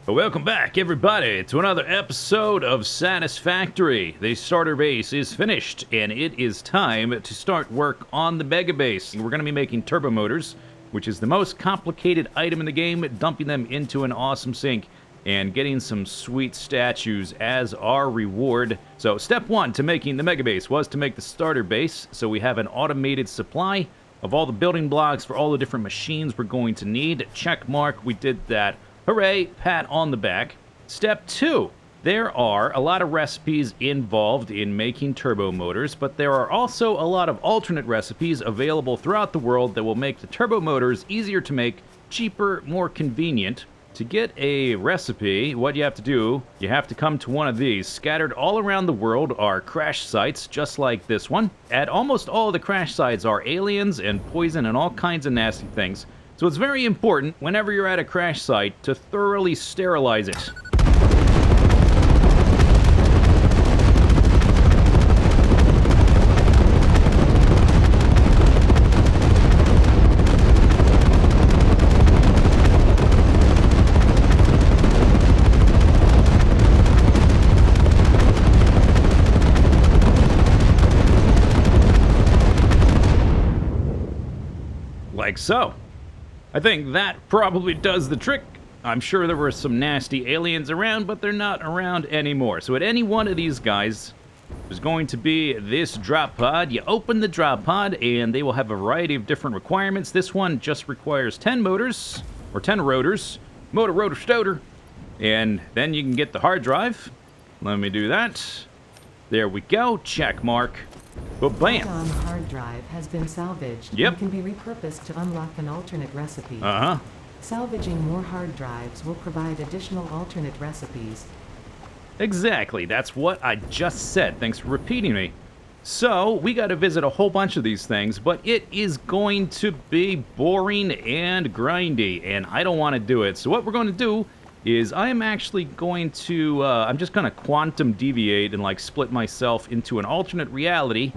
Welcome back, everybody, to another episode of Satisfactory. The starter base is finished, and it is time to start work on the MEGABASE. We're going to be making turbo motors, which is the most complicated item in the game, dumping them into an awesome sink and getting some sweet statues as our reward. So step one to making the MEGABASE was to make the starter base, so we have an automated supply of all the building blocks for all the different machines we're going to need. Check mark, we did that. Hooray, pat on the back. Step two, there are a lot of recipes involved in making turbo motors, but there are also a lot of alternate recipes available throughout the world that will make the turbo motors easier to make, cheaper, more convenient. To get a recipe, what you have to do, you have to come to one of these. Scattered all around the world are crash sites, just like this one. At almost all of the crash sites are aliens and poison and all kinds of nasty things. So it's very important, whenever you're at a crash site, to thoroughly sterilize it. Like so. I think that probably does the trick. I'm sure there were some nasty aliens around, but they're not around anymore. So at any one of these guys, there's going to be this drop pod. You open the drop pod, and they will have a variety of different requirements. This one just requires 10 motors, or 10 rotors. Motor, rotor, stoter. And then you can get the hard drive. Let me do that. There we go. Check mark. But bam! The hard drive has been salvaged Yep. and can be repurposed to unlock an alternate recipe. Uh-huh. Salvaging more hard drives will provide additional alternate recipes. Exactly, that's what I just said. Thanks for repeating me. So, we got to visit a whole bunch of these things, but it is going to be boring and grindy, and I don't want to do it. So what we're going to do is I'm actually going to, I'm just going to quantum deviate and like split myself into an alternate reality.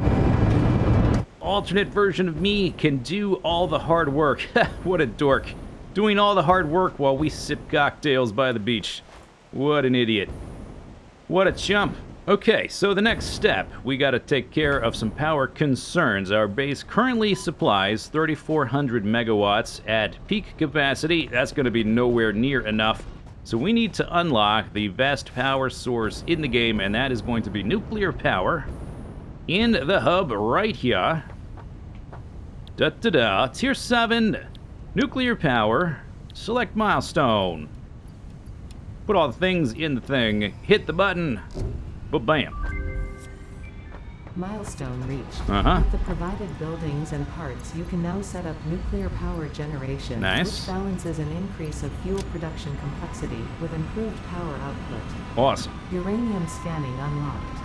Alternate version of me can do all the hard work. What a dork. Doing all the hard work while we sip cocktails by the beach. What an idiot. What a chump. Okay, so the next step, we got to take care of some power concerns. Our base currently supplies 3,400 megawatts at peak capacity. That's going to be nowhere near enough. So we need to unlock the best power source in the game, and that is going to be nuclear power in the hub right here. Da-da-da. Tier 7, nuclear power. Select milestone. Put all the things in the thing. Hit the button. Ba-bam. Milestone reached. Uh-huh. With the provided buildings and parts, you can now set up nuclear power generation, Nice. which balances an increase of fuel production complexity with improved power output. Awesome. Uranium scanning unlocked.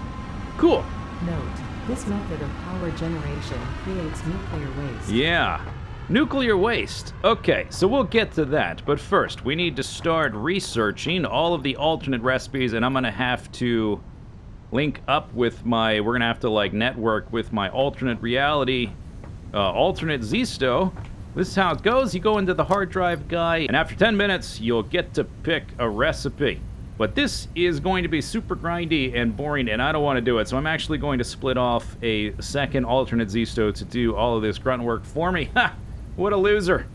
Cool. Note, this method of power generation creates nuclear waste. Yeah. Nuclear waste. Okay, so we'll get to that. But first, we need to start researching all of the alternate recipes, and I'm going to have to link up with my, we're going to have to like network with my alternate reality, alternate Zisteau. This is how it goes. You go into the hard drive guy, and after 10 minutes, you'll get to pick a recipe. But this is going to be super grindy and boring, and I don't want to do it. So I'm actually going to split off a second alternate Zisteau to do all of this grunt work for me. Ha! What a loser.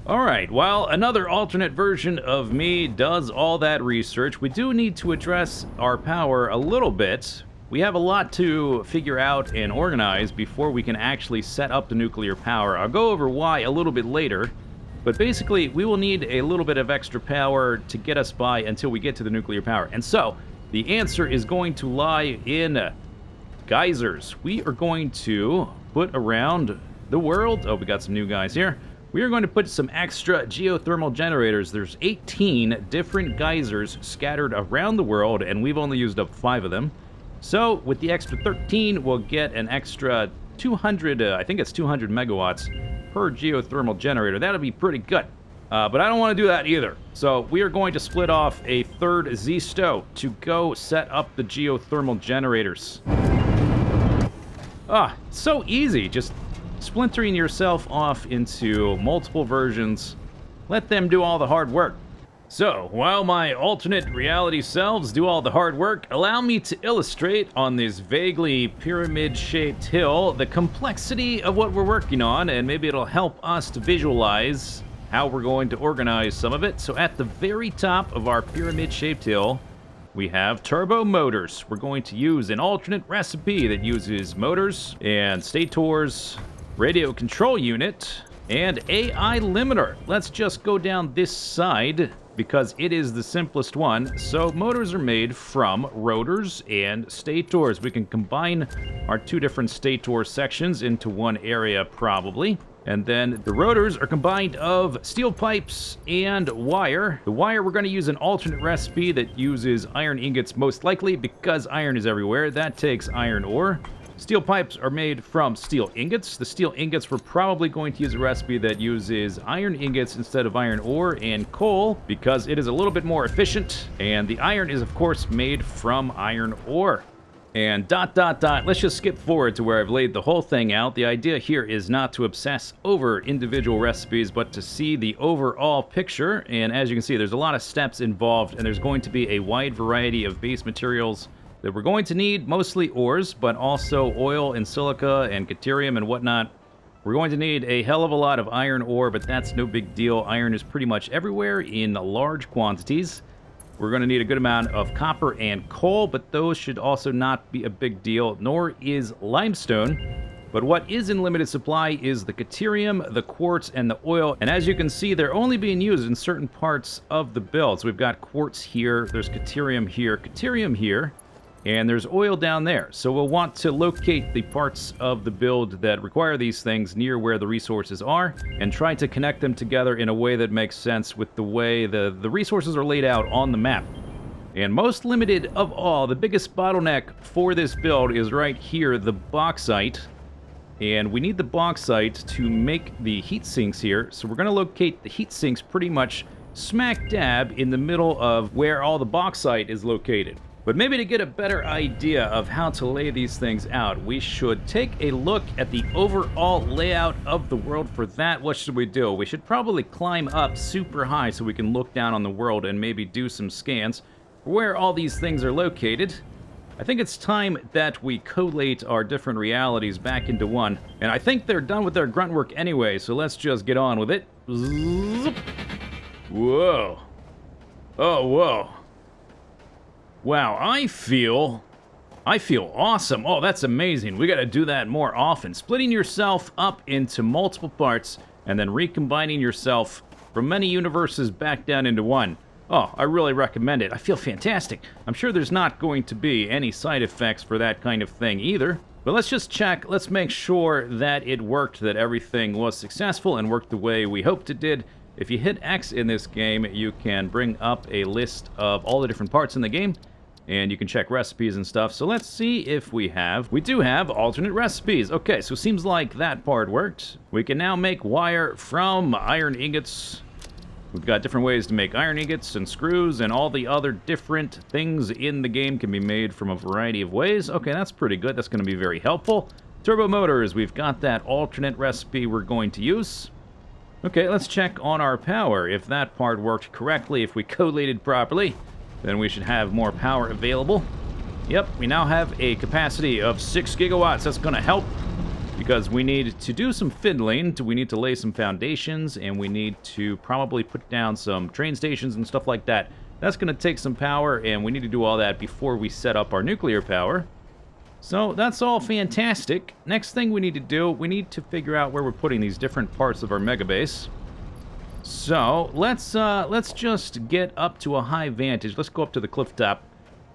Alright, while another alternate version of me does all that research, we do need to address our power a little bit. We have a lot to figure out and organize before we can actually set up the nuclear power. I'll go over why a little bit later, but basically we will need a little bit of extra power to get us by until we get to the nuclear power. And so, the answer is going to lie in geysers. We are going to put around the world, oh, we got some new guys here. We are going to put some extra geothermal generators. There's 18 different geysers scattered around the world, and we've only used up 5 of them. So, with the extra 13, we'll get an extra 200, I think it's 200 megawatts per geothermal generator. That'll be pretty good. But I don't want to do that either. So, we are going to split off a third Zisteau to go set up the geothermal generators. So easy. Just splintering yourself off into multiple versions. Let them do all the hard work. So, while my alternate reality selves do all the hard work, allow me to illustrate on this vaguely pyramid-shaped hill the complexity of what we're working on, and maybe it'll help us to visualize how we're going to organize some of it. So at the very top of our pyramid-shaped hill, we have turbo motors. We're going to use an alternate recipe that uses motors and stators, radio control unit, and AI limiter. Let's just go down this side because it is the simplest one. So motors are made from rotors and stators. We can combine our two different stator sections into one area probably. And then the rotors are combined of steel pipes and wire. The wire, we're going to use an alternate recipe that uses iron ingots most likely because iron is everywhere. That takes iron ore. Steel pipes are made from steel ingots. The steel ingots, we're probably going to use a recipe that uses iron ingots instead of iron ore and coal because it is a little bit more efficient. And the iron is, of course, made from iron ore. And ... Let's just skip forward to where I've laid the whole thing out. The idea here is not to obsess over individual recipes, but to see the overall picture. And as you can see, there's a lot of steps involved, and there's going to be a wide variety of base materials that we're going to need, mostly ores, but also oil and silica and deuterium and whatnot. We're going to need a hell of a lot of iron ore, but that's no big deal. Iron is pretty much everywhere in large quantities. We're going to need a good amount of copper and coal, but those should also not be a big deal, nor is limestone. But what is in limited supply is the deuterium, the quartz, and the oil. And as you can see, they're only being used in certain parts of the build. So we've got quartz here, there's deuterium here, and there's oil down there. So we'll want to locate the parts of the build that require these things near where the resources are and try to connect them together in a way that makes sense with the way the resources are laid out on the map. And most limited of all, the biggest bottleneck for this build is right here, the bauxite. And we need the bauxite to make the heat sinks here. So we're going to locate the heat sinks pretty much smack dab in the middle of where all the bauxite is located. But maybe to get a better idea of how to lay these things out, we should take a look at the overall layout of the world. For that, what should we do? We should probably climb up super high so we can look down on the world and maybe do some scans for where all these things are located. I think it's time that we collate our different realities back into one. And I think they're done with their grunt work anyway, so let's just get on with it. Zip. Whoa. Oh, whoa. Wow, I feel awesome. Oh, that's amazing. We got to do that more often. Splitting yourself up into multiple parts and then recombining yourself from many universes back down into one. Oh, I really recommend it. I feel fantastic. I'm sure there's not going to be any side effects for that kind of thing either. But let's just check. Let's make sure that it worked, that everything was successful and worked the way we hoped it did. If you hit X in this game, you can bring up a list of all the different parts in the game. And you can check recipes and stuff. So let's see if we do have alternate recipes. Okay, so it seems like that part worked. We can now make wire from iron ingots. We've got different ways to make iron ingots and screws, and all the other different things in the game can be made from a variety of ways. Okay, that's pretty good. That's going to be very helpful. Turbo motors, we've got that alternate recipe we're going to use. Okay, let's check on our power. If that part worked correctly, if we collated properly, then we should have more power available. Yep, we now have a capacity of 6 gigawatts. That's going to help because we need to do some fiddling. We need to lay some foundations, and we need to probably put down some train stations and stuff like that. That's going to take some power, and we need to do all that before we set up our nuclear power. So that's all fantastic. Next thing we need to do, we need to figure out where we're putting these different parts of our megabase. So let's just get up to a high vantage. Let's go up to the cliff top,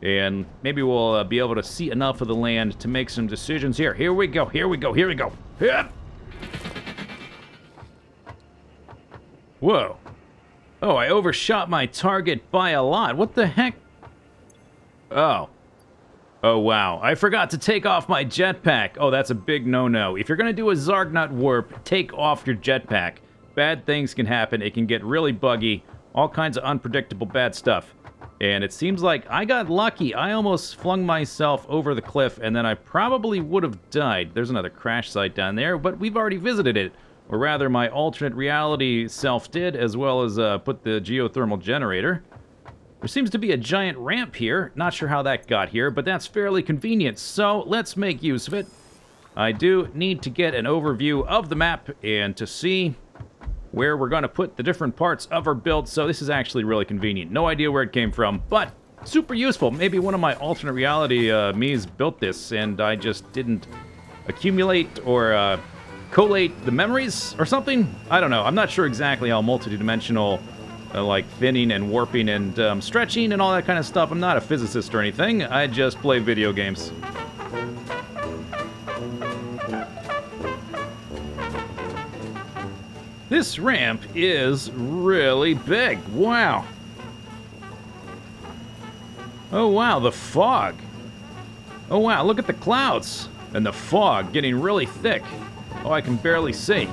and maybe we'll be able to see enough of the land to make some decisions here. Here we go. Yep. Whoa. Oh, I overshot my target by a lot. What the heck? Oh. Oh, wow. I forgot to take off my jetpack. Oh, that's a big no-no. If you're going to do a Zargnut warp, take off your jetpack. Bad things can happen. It can get really buggy. All kinds of unpredictable bad stuff. And it seems like I got lucky. I almost flung myself over the cliff, and then I probably would have died. There's another crash site down there, but we've already visited it. Or rather, my alternate reality self did, as well as put the geothermal generator. There seems to be a giant ramp here. Not sure how that got here, but that's fairly convenient, so let's make use of it. I do need to get an overview of the map and to see where we're going to put the different parts of our build, so this is actually really convenient. No idea where it came from, but super useful. Maybe one of my alternate reality me's built this, and I just didn't accumulate or collate the memories or something? I don't know. I'm not sure exactly how multidimensional, like thinning and warping and stretching and all that kind of stuff. I'm not a physicist or anything. I just play video games. This ramp is really big. Wow. Oh, wow, the fog. Oh, wow, look at the clouds. And the fog getting really thick. Oh, I can barely see.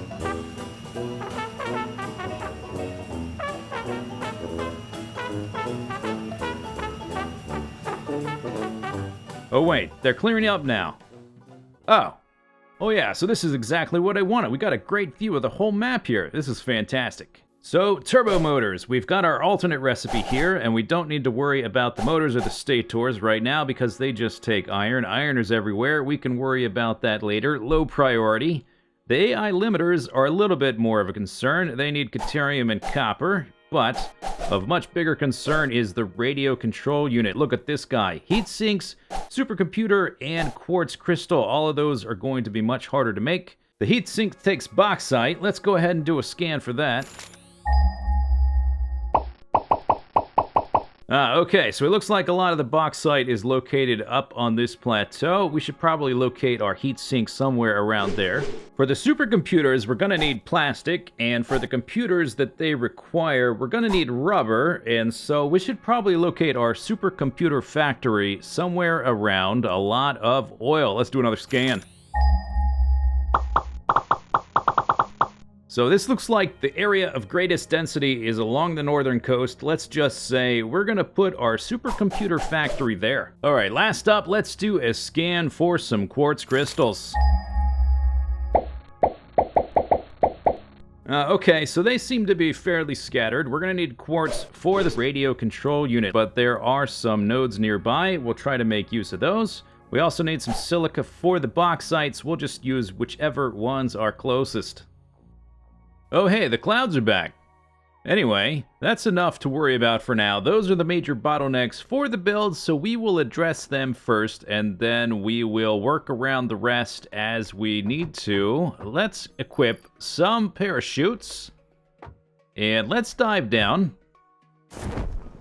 Oh, wait, they're clearing up now. Oh. Oh yeah, so this is exactly what I wanted. We got a great view of the whole map here. This is fantastic. So, turbo motors. We've got our alternate recipe here, and we don't need to worry about the motors or the stators right now because they just take iron. Iron is everywhere. We can worry about that later. Low priority. The AI limiters are a little bit more of a concern. They need Caterium and copper. But of much bigger concern is the radio control unit. Look at this guy. Heat sinks, supercomputer, and quartz crystal. All of those are going to be much harder to make. The heat sink takes bauxite. Let's go ahead and do a scan for that. Okay, so it looks like a lot of the bauxite is located up on this plateau. We should probably locate our heat sink somewhere around there. For the supercomputers, we're going to need plastic, and for the computers that they require, we're going to need rubber, and so we should probably locate our supercomputer factory somewhere around a lot of oil. Let's do another scan. So this looks like the area of greatest density is along the northern coast. Let's just say we're gonna put our supercomputer factory there. All right, last up, let's do a scan for some quartz crystals. Okay, so they seem to be fairly scattered. We're gonna need quartz for this radio control unit, but there are some nodes nearby. We'll try to make use of those. We also need some silica for the bauxites. We'll just use whichever ones are closest. Oh hey, the clouds are back. Anyway, that's enough to worry about for now. Those are the major bottlenecks for the build, so we will address them first, and then we will work around the rest as we need to. Let's equip some parachutes, and let's dive down,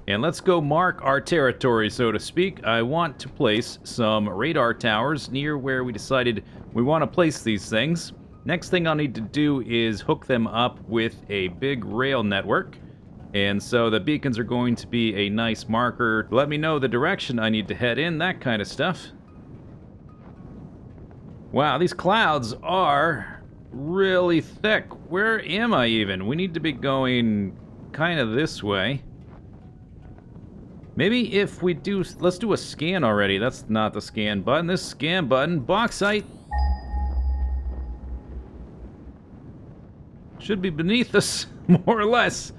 and let's go mark our territory, so to speak. I want to place some radar towers near where we decided we want to place these things. Next thing I'll need to do is hook them up with a big rail network. And so the beacons are going to be a nice marker to let me know the direction I need to head in, that kind of stuff. Wow, these clouds are really thick. Where am I even? We need to be going kind of this way. Maybe if we do, let's do a scan already. That's not the scan button. This scan button, bauxite. Should be beneath us, more or less.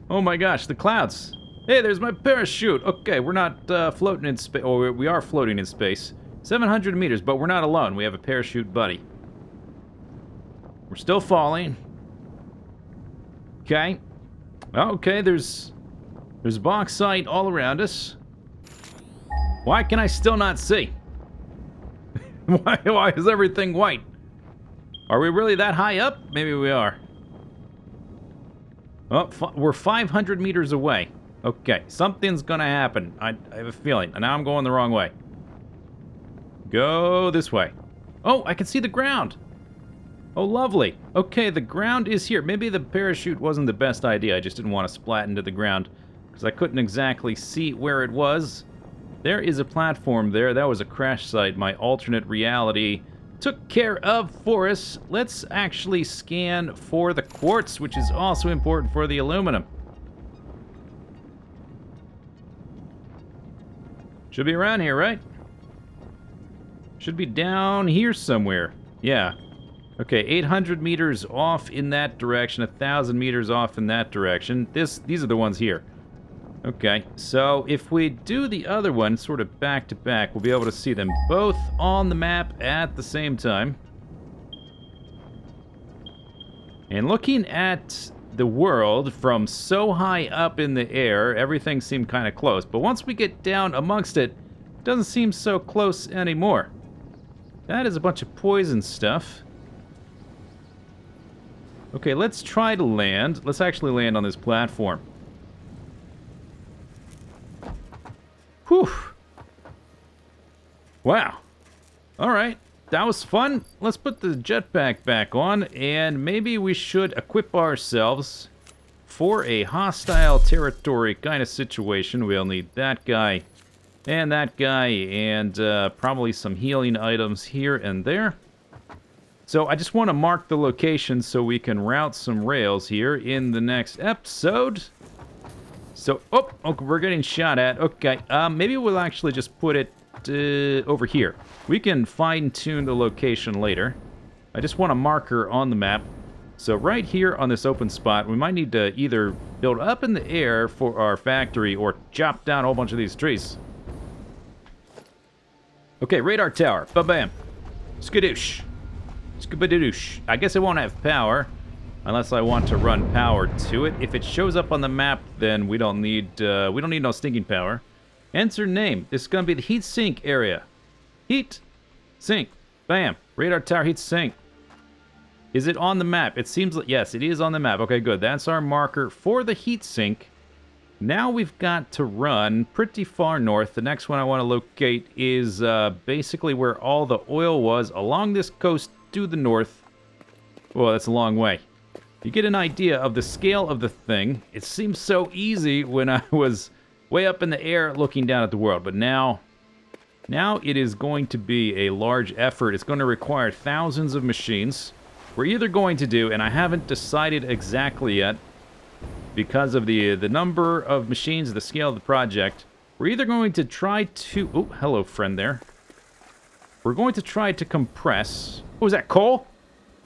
Oh my gosh, the clouds. Hey, there's my parachute. Okay, we're not floating in space. Oh, we are floating in space. 700 meters, but we're not alone. We have a parachute buddy. We're still falling. Okay. Okay, there's bauxite all around us. Why can I still not see? Why is everything white? Are we really that high up? Maybe we are. Oh, we're 500 meters away. Okay, something's gonna happen. I have a feeling. And now I'm going the wrong way. Go this way. Oh, I can see the ground. Oh, lovely. Okay, the ground is here. Maybe the parachute wasn't the best idea. I just didn't want to splat into the ground because I couldn't exactly see where it was. There is a platform there. That was a crash site. My alternate reality took care of for us. Let's actually scan for the quartz, which is also important for the aluminum. Should be around here, right? Should be down here somewhere. Yeah. Okay, 800 meters off in that direction, 1,000 meters off in that direction. These are the ones here. Okay, so if we do the other one sort of back to back, we'll be able to see them both on the map at the same time. And looking at the world from so high up in the air, everything seemed kind of close. But once we get down amongst it, it doesn't seem so close anymore. That is a bunch of poison stuff. Okay, let's try to land. Let's actually land on this platform. Whew. Wow. Alright, that was fun. Let's put the jetpack back on, and maybe we should equip ourselves for a hostile territory kind of situation. We'll need that guy, and probably some healing items here and there. So I just want to mark the location so we can route some rails here in the next episode. So, oh, we're getting shot at. Okay, maybe we'll actually just put it over here. We can fine-tune the location later. I just want a marker on the map. So right here on this open spot, we might need to either build up in the air for our factory or chop down a whole bunch of these trees. Okay, radar tower. Ba-bam. Skadoosh. Skabadoosh. I guess it won't have power unless I want to run power to it. If it shows up on the map, then we don't need no stinking power. Enter name. This is gonna be the heat sink area. Heat sink. Bam. Radar tower heat sink. Is it on the map? It seems like yes, it is on the map. Okay, good. That's our marker for the heat sink. Now we've got to run pretty far north. The next one I want to locate is basically where all the oil was along this coast to the north. Well, that's a long way. You get an idea of the scale of the thing. It seems so easy when I was way up in the air looking down at the world, but now it is going to be a large effort. It's going to require thousands of machines. We're either going to do, and I haven't decided exactly yet, because of the number of machines, the scale of the project, we're either going to try to... Oh, hello, friend there. We're going to try to compress... Oh, is that coal?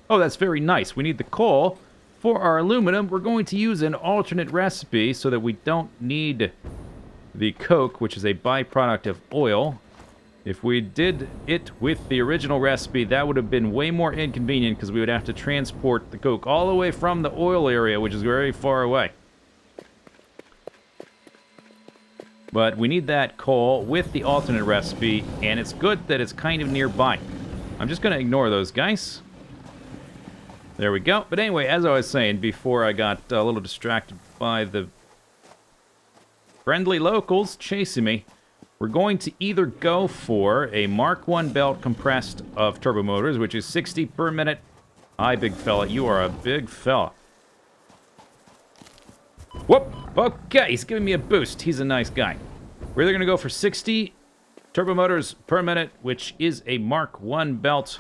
Oh, that's very nice. We need the coal. For our aluminum, we're going to use an alternate recipe so that we don't need the coke, which is a byproduct of oil. If we did it with the original recipe, that would have been way more inconvenient because we would have to transport the coke all the way from the oil area, which is very far away. But we need that coal with the alternate recipe, and it's good that it's kind of nearby. I'm just going to ignore those guys. There we go. But anyway, as I was saying before I got a little distracted by the friendly locals chasing me, we're going to either go for a Mark 1 belt compressed of turbo motors, which is 60 per minute. Hi, big fella. You are a big fella. Whoop! Okay, he's giving me a boost. He's a nice guy. We're either going to go for 60 turbo motors per minute, which is a Mark 1 belt,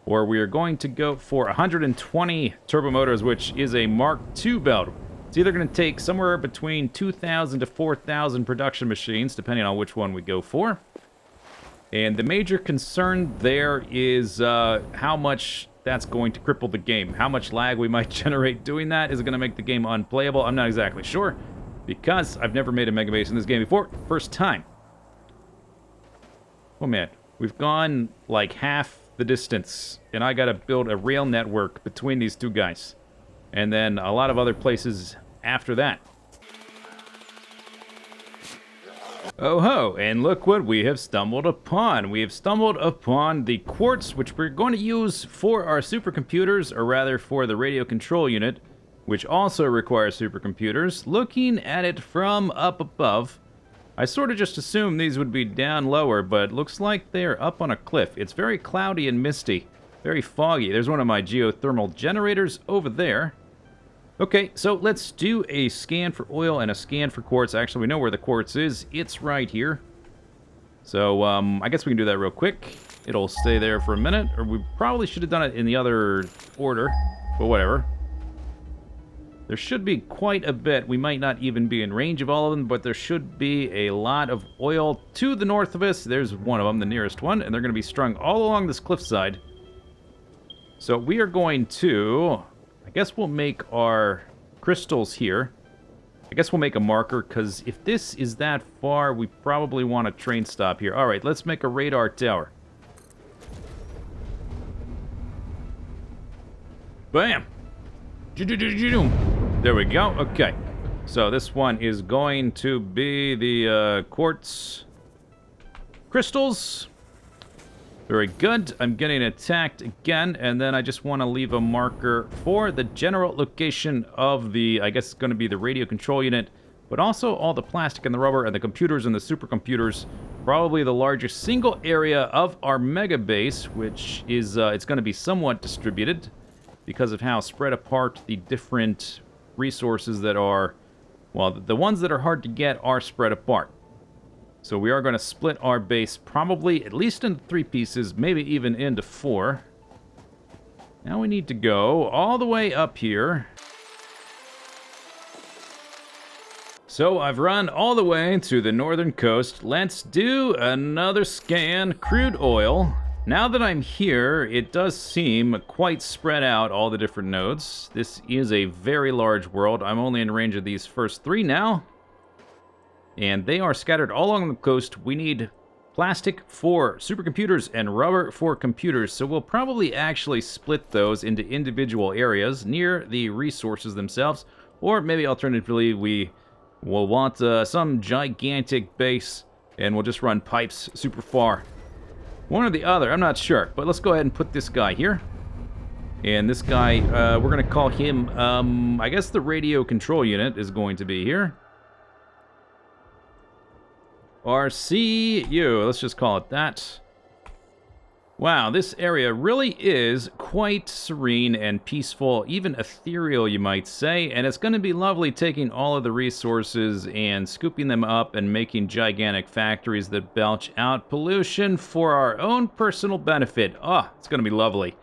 or we are going to go for 120 turbo motors, which is a Mark 2 belt. It's either going to take somewhere between 2,000 to 4,000 production machines, depending on which one we go for. And the major concern there is how much that's going to cripple the game. How much lag we might generate doing that. Is it going to make the game unplayable? I'm not exactly sure, because I've never made a megabase in this game before. First time. Oh man, we've gone like half the distance, and I got to build a rail network between these two guys. And then a lot of other places after that. Oh ho, and look what we have stumbled upon. We have stumbled upon the quartz, which we're going to use for our supercomputers, or rather for the radio control unit, which also requires supercomputers. Looking at it from up above, I sort of just assumed these would be down lower, but looks like they're up on a cliff. It's very cloudy and misty. Very foggy. There's one of my geothermal generators over there. Okay, so let's do a scan for oil and a scan for quartz. Actually, we know where the quartz is. It's right here. So, I guess we can do that real quick. It'll stay there for a minute, or we probably should have done it in the other order, but whatever. There should be quite a bit. We might not even be in range of all of them, but there should be a lot of oil to the north of us. There's one of them, the nearest one, and they're going to be strung all along this cliffside. So we are going to... I guess we'll make our crystals here. I guess we'll make a marker, because if this is that far, we probably want a train stop here. Alright, let's make a radar tower. Bam! There we go. Okay. So this one is going to be the quartz crystals. Very good. I'm getting attacked again, and then I just want to leave a marker for the general location of the, I guess it's going to be the radio control unit, but also all the plastic and the rubber and the computers and the supercomputers. Probably the largest single area of our mega base, which is, it's going to be somewhat distributed because of how spread apart the different resources that are, well, the ones that are hard to get are spread apart. So we are going to split our base probably at least into 3 pieces, maybe even into 4. Now we need to go all the way up here. So I've run all the way to the northern coast. Let's do another scan. Crude oil. Now that I'm here, it does seem quite spread out, all the different nodes. This is a very large world. I'm only in range of these first 3 now. And they are scattered all along the coast. We need plastic for supercomputers and rubber for computers. So we'll probably actually split those into individual areas near the resources themselves. Or maybe alternatively, we will want some gigantic base and we'll just run pipes super far. One or the other, I'm not sure. But let's go ahead and put this guy here. And this guy, we're going to call him, I guess the radio control unit is going to be here. RCU, let's just call it that. Wow, this area really is quite serene and peaceful, even ethereal, you might say. And it's going to be lovely taking all of the resources and scooping them up and making gigantic factories that belch out pollution for our own personal benefit. Oh, it's going to be lovely.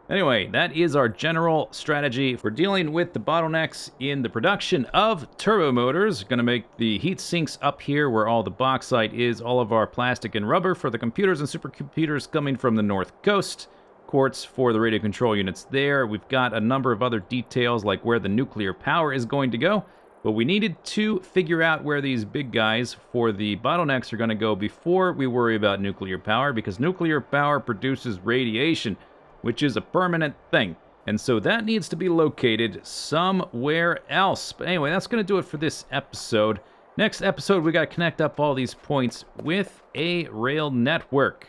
Anyway, that is our general strategy for dealing with the bottlenecks in the production of turbo motors. Going to make the heat sinks up here where all the bauxite is, all of our plastic and rubber for the computers and supercomputers coming from the north coast. Quartz for the radio control units there. We've got a number of other details like where the nuclear power is going to go. But we needed to figure out where these big guys for the bottlenecks are going to go before we worry about nuclear power, because nuclear power produces radiation, which is a permanent thing. And so that needs to be located somewhere else. But anyway, that's going to do it for this episode. Next episode, we got to connect up all these points with a rail network.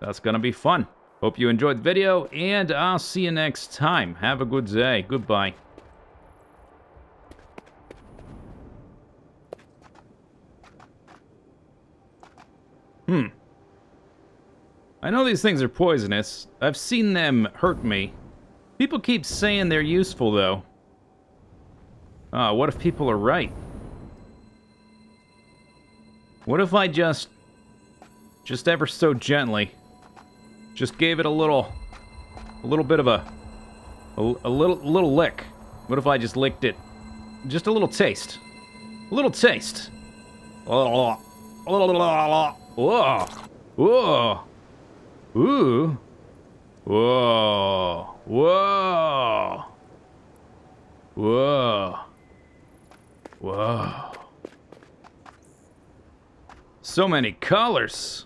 That's going to be fun. Hope you enjoyed the video, and I'll see you next time. Have a good day. Goodbye. I know these things are poisonous. I've seen them hurt me. People keep saying they're useful, though. What if people are right? What if I just ever so gently, just gave it a little bit of a little lick? What if I just licked it? Just a little taste. A little taste. Whoa. Whoa. Ooh. Whoa. Whoa. Whoa. Whoa. So many colors.